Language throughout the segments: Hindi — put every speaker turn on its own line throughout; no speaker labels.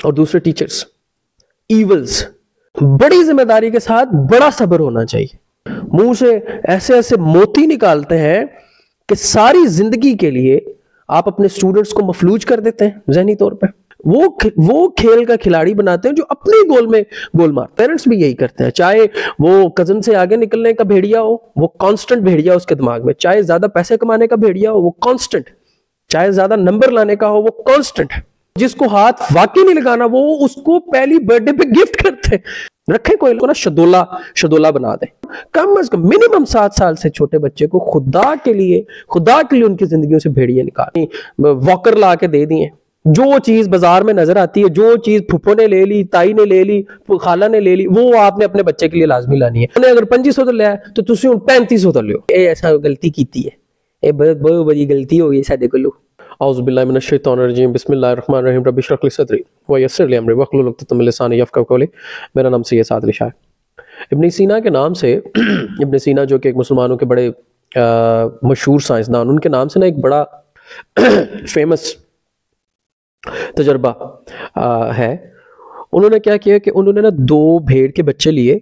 और दूसरे टीचर्स, ईवल्स। बड़ी जिम्मेदारी के साथ बड़ा सब्र होना चाहिए। मुंह से ऐसे ऐसे मोती निकालते हैं कि सारी जिंदगी के लिए आप अपने स्टूडेंट्स को मफलूज कर देते हैं ज़हनी तौर पे। वो खेल का खिलाड़ी बनाते हैं जो अपने गोल में गोल मार। पेरेंट्स भी यही करते हैं, चाहे वो कजन से आगे निकलने का भेड़िया हो, वो कांस्टेंट भेड़िया उसके दिमाग में, चाहे ज्यादा पैसे कमाने का भेड़िया हो वो कांस्टेंट, चाहे ज्यादा नंबर लाने का हो वो कांस्टेंट। जिसको हाथ वाकई नहीं लगाना वो उसको पहली बर्थडे पे गिफ्ट करते। रखे कोई को ना शदोला बना दे। कम अज कम मिनिमम 7 साल से छोटे बच्चे को खुदा के लिए उनकी जिंदगियों से भेड़िए निकाल, वॉकर ला के दे दिए। जो चीज बाजार में नजर आती है, जो चीज फुप्पो ने ले ली, ताई ने ले ली, खाला ने ले ली, वो आपने अपने बच्चे के लिए लाजमी लानी है। अगर 2500 तो लिया तो तुम 3500 तो लियो। ये ऐसा गलती की है, ये बहुत बड़ी गलती हो गई साडे कोलों। औज़ु बिल्लाहि मिनश शैतानिर रजीम, बिस्मिल्लाहिर रहमानिर रहीम, रब्बि इश्रह ली सदरी व यस्सिर ली अमरी वहलुल उक़दतम मिन लिसानी यफ़क़हू क़ौली। मेरा नाम सैयद साद अली शाह। इब्न सीना के नाम से इब्न सीना जो कि एक मुसलमानों के बड़े मशहूर साइंसदान, उनके नाम से ना एक बड़ा फेमस तजर्बा है। उन्होंने क्या किया कि उन्होंने ना 2 भेड़ के बच्चे लिए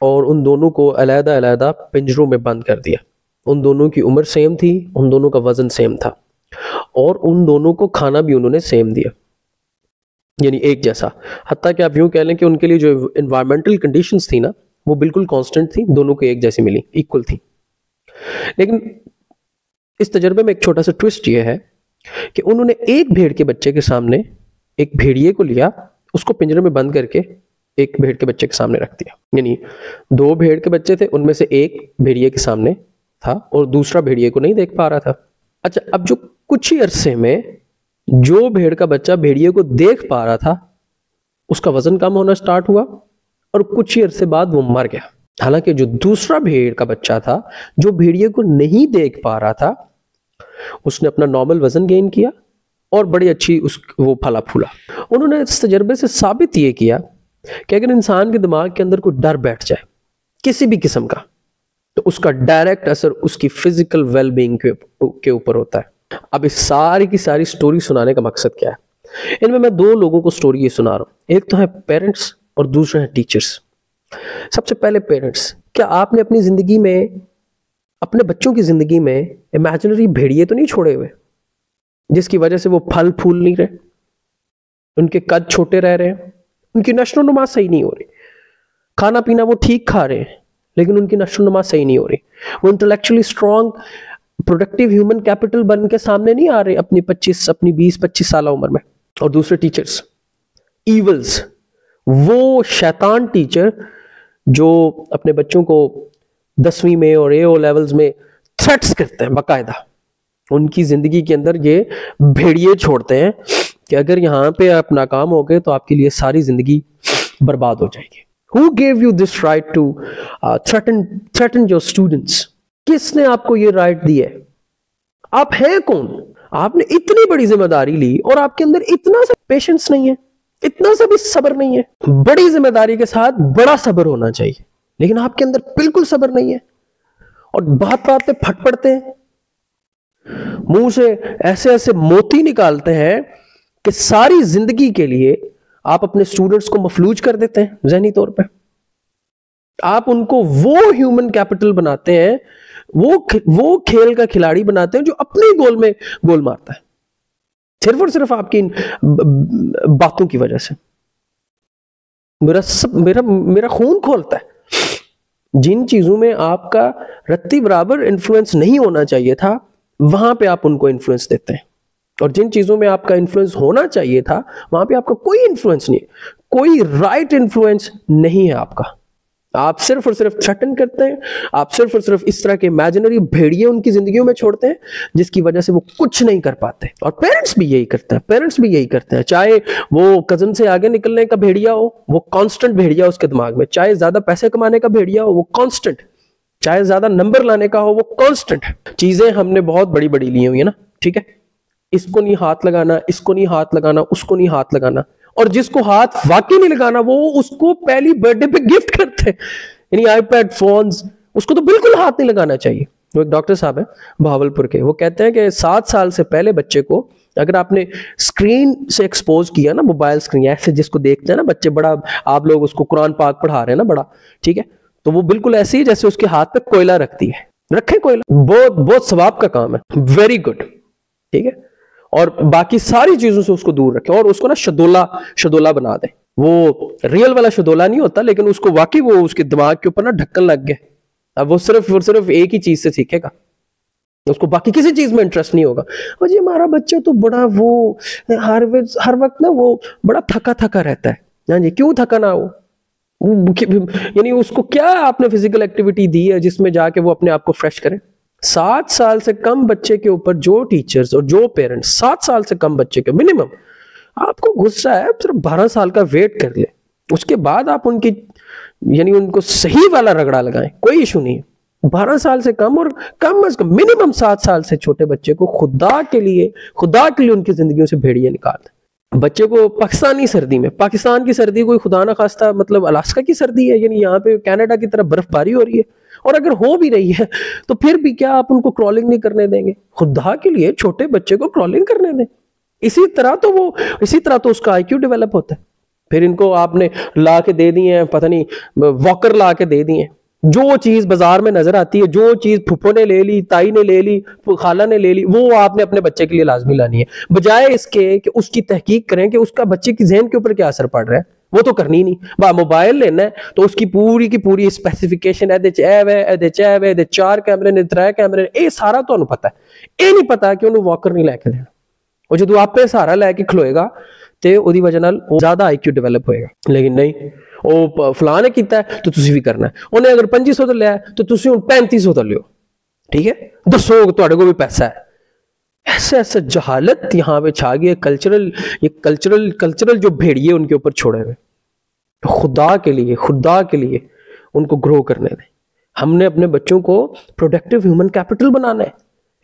और उन दोनों को अलग-अलग पिंजरों में बंद कर दिया। उन दोनों की उम्र सेम थी, उन दोनों का वजन सेम था और उन दोनों को खाना भी उन्होंने सेम दिया, यानी एक जैसा। हत्ता कि आप यूं कह लें कि उनके लिए जो एनवायरमेंटल कंडीशंस थी ना वो बिल्कुल कांस्टेंट थी, दोनों को एक जैसी मिली, इक्वल थी। लेकिन इस तजर्बे में एक छोटा सा ट्विस्ट ये है कि उन्होंने एक भेड़ के बच्चे के सामने एक भेड़िए को लिया, उसको पिंजरे में बंद करके एक भेड़ के बच्चे के सामने रख दिया। यानी 2 भेड़ के बच्चे थे, उनमें से एक भेड़िए के सामने था और दूसरा भेड़िए को नहीं देख पा रहा था। अच्छा, अब जो कुछ ही अरसे में जो भेड़ का बच्चा भेड़िए को देख पा रहा था उसका वजन कम होना स्टार्ट हुआ और कुछ ही अरसे बाद वो मर गया। हालांकि जो दूसरा भेड़ का बच्चा था जो भेड़िए को नहीं देख पा रहा था उसने अपना नॉर्मल वजन गेन किया और बड़ी अच्छी वो फला फूला। उन्होंने इस तजर्बे से साबित ये किया कि अगर इंसान के दिमाग के अंदर कोई डर बैठ जाए किसी भी किस्म का तो उसका डायरेक्ट असर उसकी फिजिकल वेलबींग के ऊपर होता है। अब इस सारी की सारी स्टोरी सुनाने का मकसद क्या है? इनमें मैं 2 लोगों को स्टोरी ये सुना रहा हूं, एक तो है पेरेंट्स और दूसरे हैं टीचर्स। सबसे पहले पेरेंट्स। क्या आपने अपनी जिंदगी में, अपने बच्चों की जिंदगी में इमेजिनरी भेड़िए तो नहीं छोड़े हुए जिसकी वजह से वो फल फूल नहीं रहे, उनके कद छोटे रह रहे हैं, उनकी नशो नुमा सही नहीं हो रही, खाना पीना वो ठीक खा रहे हैं लेकिन उनकी नशो नुमा सही नहीं हो रही, वो intellectually strong productive human capital बन के सामने नहीं आ रहे अपनी 20-25 साल उम्र में। और दूसरे टीचर्स, ईवल्स, वो शैतान टीचर जो अपने बच्चों को 10वीं में और AO लेवल्स में थ्रेट्स करते हैं बाकायदा। उनकी जिंदगी के अंदर ये भेड़िए छोड़ते हैं कि अगर यहाँ पे आप नाकाम हो गए तो आपके लिए सारी जिंदगी बर्बाद हो जाएगी। Who gave you this right to threaten your students? किसने आपको ये राइट दी है? आप हैं कौन? आपने इतनी बड़ी जिम्मेदारी ली और आपके अंदर इतना सा पेशेंस नहीं है, इतना सा भी सब्र नहीं है। बड़ी जिम्मेदारी के साथ बड़ा सब्र होना चाहिए लेकिन आपके अंदर बिल्कुल सब्र नहीं है और बात पे फट पड़ते हैं, मुंह से ऐसे ऐसे मोती निकालते हैं कि सारी जिंदगी के लिए आप अपने स्टूडेंट्स को मफलूज कर देते हैं ज़हनी तौर पे। आप उनको वो ह्यूमन कैपिटल बनाते हैं, वो खेल का खिलाड़ी बनाते हैं जो अपने गोल में गोल मारता है सिर्फ और सिर्फ आपकी इन बातों की वजह से। मेरा खून खोलता है। जिन चीजों में आपका रत्ती बराबर इन्फ्लुएंस नहीं होना चाहिए था वहां पे आप उनको इन्फ्लुएंस देते हैं और जिन चीजों में आपका इन्फ्लुएंस होना चाहिए था वहां पे आपका कोई इन्फ्लुएंस नहीं है, कोई राइट इन्फ्लुएंस नहीं है आपका। आप सिर्फ और सिर्फ थ्रेटन करते हैं, आप सिर्फ और सिर्फ इस तरह के इमेजिनरी भेड़िए उनकी जिंदगियों में छोड़ते हैं जिसकी वजह से वो कुछ नहीं कर पाते। और पेरेंट्स भी यही करते हैं, चाहे वो कजन से आगे निकलने का भेड़िया हो वो कांस्टेंट भेड़िया उसके दिमाग में, चाहे ज्यादा पैसे कमाने का भेड़िया हो वो कांस्टेंट, चाहे ज्यादा नंबर लाने का हो वो कांस्टेंट। चीजें हमने बहुत बड़ी बड़ी ली हुई है ना, ठीक है, इसको नहीं हाथ लगाना, इसको नहीं हाथ लगाना, उसको नहीं हाथ लगाना, और जिसको हाथ वाकई नहीं लगाना वो उसको पहली बर्थडे पे गिफ्ट करते हैं, यानी आईपैड, फोन्स, उसको तो बिल्कुल हाथ नहीं लगाना चाहिए। वो एक डॉक्टर साहब है भावलपुर के, वो कहते हैं कि 7 साल से पहले बच्चे को अगर आपने स्क्रीन से एक्सपोज किया ना, मोबाइल स्क्रीन ऐसे जिसको देखते हैं ना बच्चे, बड़ा आप लोग उसको कुरान पाक पढ़ा रहे हैं ना बड़ा, ठीक है, तो वो बिल्कुल ऐसे ही जैसे उसके हाथ पे कोयला रखती है, रखे कोयला, बहुत बहुत सवाब का काम है, वेरी गुड, ठीक है। और बाकी सारी चीजों से उसको दूर रखें और उसको ना शदोला बना दें। वो रियल वाला शदोला नहीं होता, लेकिन उसको वाकई वो उसके दिमाग के ऊपर ना ढक्कन लग गया, अब वो सिर्फ एक ही चीज से सीखेगा, उसको बाकी किसी चीज में इंटरेस्ट नहीं होगा। और जी हमारा बच्चा तो बड़ा वो हर वक्त ना वो बड़ा थका थका रहता है। हाँ जी, क्यों थका ना हो? यानी उसको क्या आपने फिजिकल एक्टिविटी दी है जिसमें जाके वो अपने आप को फ्रेश करे? 7 साल से कम बच्चे के ऊपर जो टीचर्स और जो पेरेंट्स 7 साल से कम बच्चे के मिनिमम आपको गुस्सा है, सिर्फ 12 साल का वेट कर ले, उसके बाद आप उनकी यानी उनको सही वाला रगड़ा लगाएं, कोई इशू नहीं है। 12 साल से कम और कम अज कम मिनिमम 7 साल से छोटे बच्चे को खुदा के लिए उनकी जिंदगियों से भेड़िए निकाल दें। बच्चे को पाकिस्तानी सर्दी में, पाकिस्तान की सर्दी कोई खुदा ना खास्ता मतलब अलास्का की सर्दी है, यानी यहाँ पे कनाडा की तरफ बर्फबारी हो रही है, और अगर हो भी रही है तो फिर भी क्या आप उनको क्रॉलिंग नहीं करने देंगे? खुदा के लिए छोटे बच्चे को क्रॉलिंग करने दें। इसी तरह तो उसका IQ डेवलप होता है। फिर इनको आपने ला के दे दिए हैं, पता नहीं वॉकर ला के दे दिए, जो चीज बाजार में नजर आती है, जो चीज फुप्पो ने ले ली, ताई ने ले ली, खाला ने ले ली, वो आपने अपने बच्चे के लिए लाजमी लानी है, बजाय इसके कि उसकी तहकीक करें कि उसका बच्चे की जहन के ऊपर क्या असर पड़ रहा है। वो तो करनी नहीं, मोबाइल लेना है तो उसकी पूरी की पूरी स्पेसिफिकेशन है, 4 कैमरे ने, 3 कैमरे ने, ये सारा तो पता है। ये नहीं पता कि उन्होंने वॉकर नहीं लैके देना, और जो आपे सहारा लैके खलोएगा ਤੇ ਉਹਦੀ ਵਜ੍ਹਾ ਨਾਲ ਉਹ ਜ਼ਿਆਦਾ IQ ਡਿਵੈਲਪ ਹੋਏਗਾ। ਲੇਕਿਨ ਨਹੀਂ, ਉਹ ਫਲਾਣ ਨੇ ਕੀਤਾ तो ਤੁਸੀਂ ਵੀ ਕਰਨਾ, ਉਹਨੇ अगर 2500 ਤੋਂ ਲਿਆ तो ਤੁਸੀਂ ਹੁਣ 3500 ਤੋਂ ਲਿਓ, ठीक है, दसो ਤੁਹਾਡੇ ਕੋਲ भी पैसा है। ऐसे जहालत यहाँ पे छा गई है, कल्चरल जो भेड़िए उनके ऊपर छोड़े हुए। खुदा के लिए उनको ग्रो करने दें। हमने अपने बच्चों को प्रोडक्टिव ह्यूमन कैपिटल बनाना है,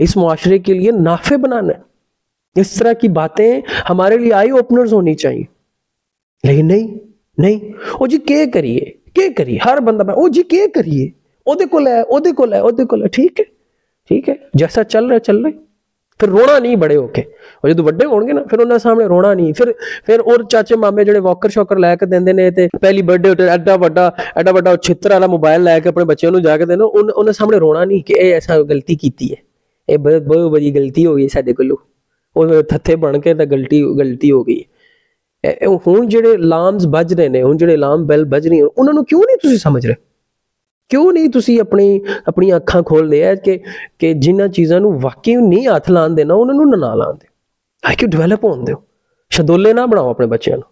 इस मुआशरे के लिए नाफे बनाना है। इस तरह की बातें हमारे लिए आई ओपनर्स होनी चाहिए। लेकिन नहीं ओ जी के करिए हर बंदा ओ जी के करिए, ओदे को ले, ठीक है जैसा चल रहा फिर रोना नहीं बड़े होके, और जो बड़े होंगे ना फिर उन्होंने सामने रोना नहीं। फिर और चाचे मामे जो वॉकर शॉकर लैके देंदे ने ते पहली बर्थडे एडा बड़ा छित्र वाला मोबाइल लैके अपने बच्चों को जाके देना, उन्होंने सामने रोना नहीं कि ऐसा गलती की है, ये बहुत बड़ी गलती हो गई साडे कोलों, थत्थे बन के गलती हो गई। हुण जिहड़े अलार्म्स बज रहे ने, हुण जिहड़े अलार्म बैल बज रही, उन्होंने क्यों नहीं तुसीं समझ रहे? क्यों नहीं तुसीं अपनी अखां खोल दे है कि जिन्हां चीज़ां नूं वाकई नहीं हथ लाण देना, उन्हां नूं ना लाण दे। IQ डेवलप होण दिओ, शदोले ना बनाओ अपने बच्चों नूं।